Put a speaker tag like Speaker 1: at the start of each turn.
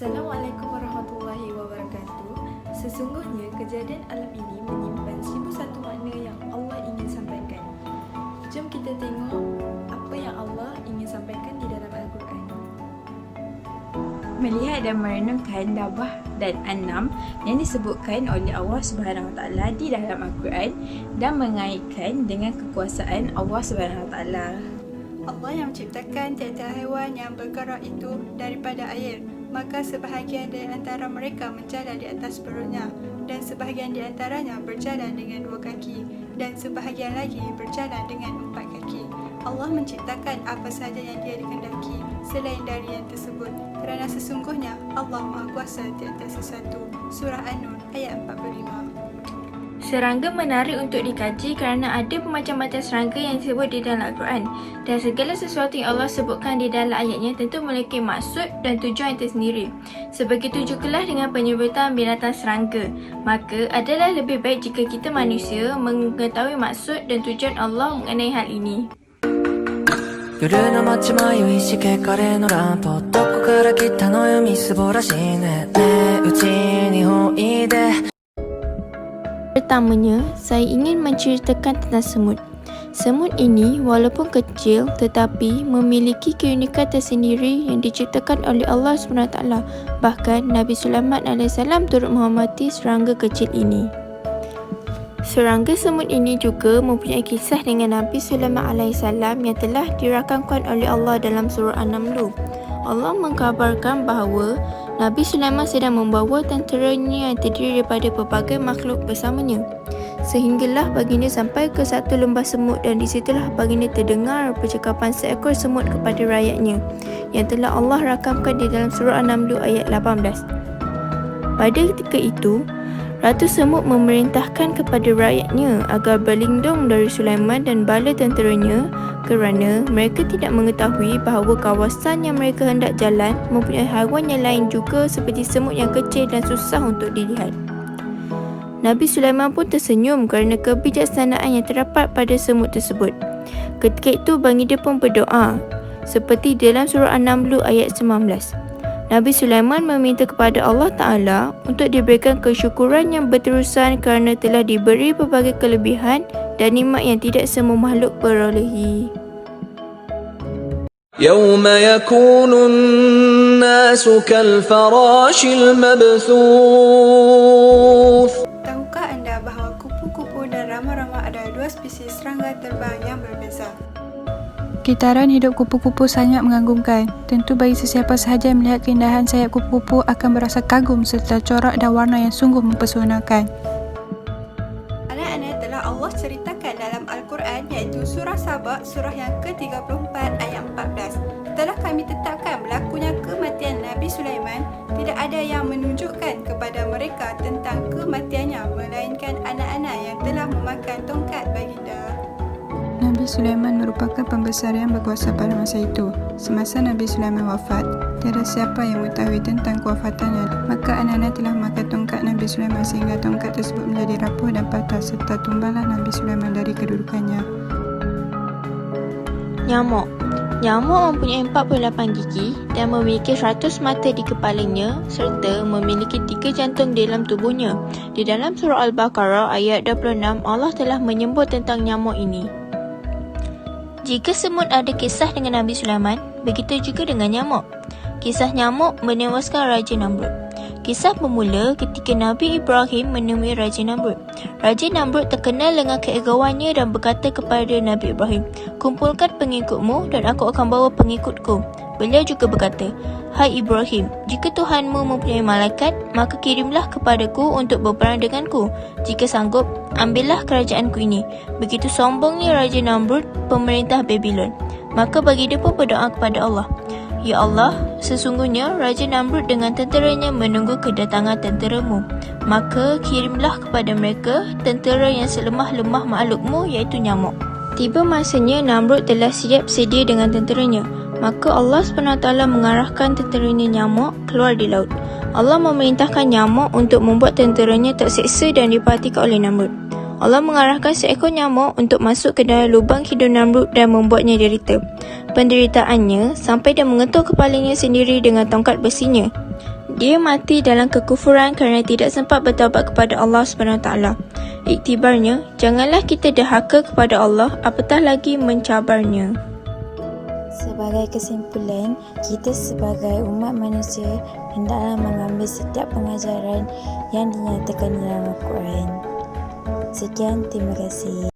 Speaker 1: Assalamualaikum warahmatullahi wabarakatuh. Sesungguhnya kejadian alam ini menyimpan 1001 makna yang Allah ingin sampaikan. Jom kita tengok apa yang Allah ingin sampaikan di dalam Al-Quran.
Speaker 2: Melihat dan merenungkan Dabah dan An-Nam yang disebutkan oleh Allah Subhanahu Wa Taala di dalam Al-Quran dan mengaitkan dengan kekuasaan Allah Subhanahu Wa Taala.
Speaker 3: Allah yang menciptakan tiap-tiap haiwan yang bergerak itu daripada air, maka sebahagian di antara mereka menjalan di atas perutnya, dan sebahagian di antaranya berjalan dengan 2 kaki, dan sebahagian lagi berjalan dengan 4 kaki. Allah menciptakan apa sahaja yang Dia dikehendaki selain dari yang tersebut, kerana sesungguhnya Allah Maha Kuasa tiap-tiap sesuatu. Surah An-Nur ayat 45.
Speaker 4: Serangga menarik untuk dikaji kerana ada macam-macam serangga yang disebut di dalam Al-Quran, dan segala sesuatu yang Allah sebutkan di dalam ayatnya tentu memiliki maksud dan tujuan tersendiri. Sebegitu jugalah dengan penyebutan binatang serangga. Maka adalah lebih baik jika kita manusia mengetahui maksud dan tujuan Allah mengenai hal ini.
Speaker 5: 夜の街迷いしけカレーのランプどこから来たのよみすぼらしいねねうちにおいで
Speaker 4: Pertamanya, saya ingin menceritakan tentang semut. Semut ini walaupun kecil tetapi memiliki keunikan tersendiri yang diciptakan oleh Allah SWT. Bahkan Nabi Sulaiman AS turut menghormati serangga kecil ini. Serangga semut ini juga mempunyai kisah dengan Nabi Sulaiman AS yang telah dirakamkan oleh Allah dalam surah An-Naml. Allah mengkabarkan bahawa Nabi Sulaiman sedang membawa tenteranya yang terdiri daripada pelbagai makhluk bersamanya. Sehinggalah baginda sampai ke satu lembah semut, dan di situlah baginda terdengar percakapan seekor semut kepada rakyatnya yang telah Allah rakamkan di dalam surah An-Naml ayat 18. Pada ketika itu, Ratu Semut memerintahkan kepada rakyatnya agar berlindung dari Sulaiman dan bala tenteranya kerana mereka tidak mengetahui bahawa kawasan yang mereka hendak jalan mempunyai haiwan yang lain juga seperti semut yang kecil dan susah untuk dilihat. Nabi Sulaiman pun tersenyum kerana kebijaksanaan yang terdapat pada semut tersebut. Ketika itu baginda pun berdoa seperti dalam surah An-Naml ayat 19. Nabi Sulaiman meminta kepada Allah Ta'ala untuk diberikan kesyukuran yang berterusan kerana telah diberi pelbagai kelebihan dan nikmat yang tidak semua makhluk perolehi.
Speaker 5: يوم يكون الناس كالفراش المبثوث
Speaker 3: Tahukah anda bahawa kupu-kupu dan rama-rama adalah 2 spesies serangga terbang yang berbeza?
Speaker 6: Kitaran hidup kupu-kupu sangat mengagumkan. Tentu bagi sesiapa sahaja melihat keindahan sayap kupu-kupu akan berasa kagum serta corak dan warna yang sungguh mempesonakan.
Speaker 3: Anak-anak telah Allah ceritakan dalam Al-Quran, iaitu surah Sabah, surah yang ke-34 ayat 14. Telah kami tetapkan berlakunya kematian Nabi Sulaiman, tidak ada yang menunjukkan kepada mereka tentang kematiannya melainkan anak-anak yang telah memakan tongkat baginda.
Speaker 6: Nabi Sulaiman merupakan pembesar yang berkuasa pada masa itu. Semasa Nabi Sulaiman wafat, tiada siapa yang mengetahui tentang kewafatannya. Maka anak-anak telah memakan tongkat Nabi Sulaiman sehingga tongkat tersebut menjadi rapuh dan patah serta tumbanglah Nabi Sulaiman dari kedudukannya.
Speaker 4: Nyamuk. Nyamuk mempunyai 48 gigi dan memiliki 100 mata di kepalanya serta memiliki 3 jantung di dalam tubuhnya. Di dalam surah Al-Baqarah ayat 26, Allah telah menyebut tentang nyamuk ini. Jika semut ada kisah dengan Nabi Sulaiman, begitu juga dengan nyamuk. Kisah nyamuk menewaskan Raja Namrud. Kisah bermula ketika Nabi Ibrahim menemui Raja Namrud. Raja Namrud terkenal dengan keegawannya dan berkata kepada Nabi Ibrahim, "Kumpulkan pengikutmu dan aku akan bawa pengikutku." Beliau juga berkata, "Hai Ibrahim, jika Tuhanmu mempunyai malaikat, maka kirimlah kepadaku untuk berperang denganku. Jika sanggup, ambillah kerajaanku ini." Begitu sombongnya Raja Namrud, pemerintah Babylon. Maka baginda pun berdoa kepada Allah, "Ya Allah, sesungguhnya Raja Namrud dengan tenteranya menunggu kedatangan tenteramu. Maka kirimlah kepada mereka tentera yang selemah-lemah makhlukmu, iaitu nyamuk." Tiba masanya Namrud telah siap sedia dengan tenteranya. Maka Allah SWT mengarahkan tenteranya nyamuk keluar di laut. Allah memerintahkan nyamuk untuk membuat tenteranya terseksa dan diperhatikan oleh Namrud. Allah mengarahkan seekor nyamuk untuk masuk ke dalam lubang hidung Namrud dan membuatnya derita. Penderitaannya sampai dia mengetuk kepalanya sendiri dengan tongkat besinya. Dia mati dalam kekufuran kerana tidak sempat bertaubat kepada Allah SWT. Iktibarnya, janganlah kita derhaka kepada Allah apatah lagi mencabarnya.
Speaker 7: Sebagai kesimpulan, kita sebagai umat manusia hendaklah mengambil setiap pengajaran yang dinyatakan dalam Al-Quran. Sekian, terima kasih.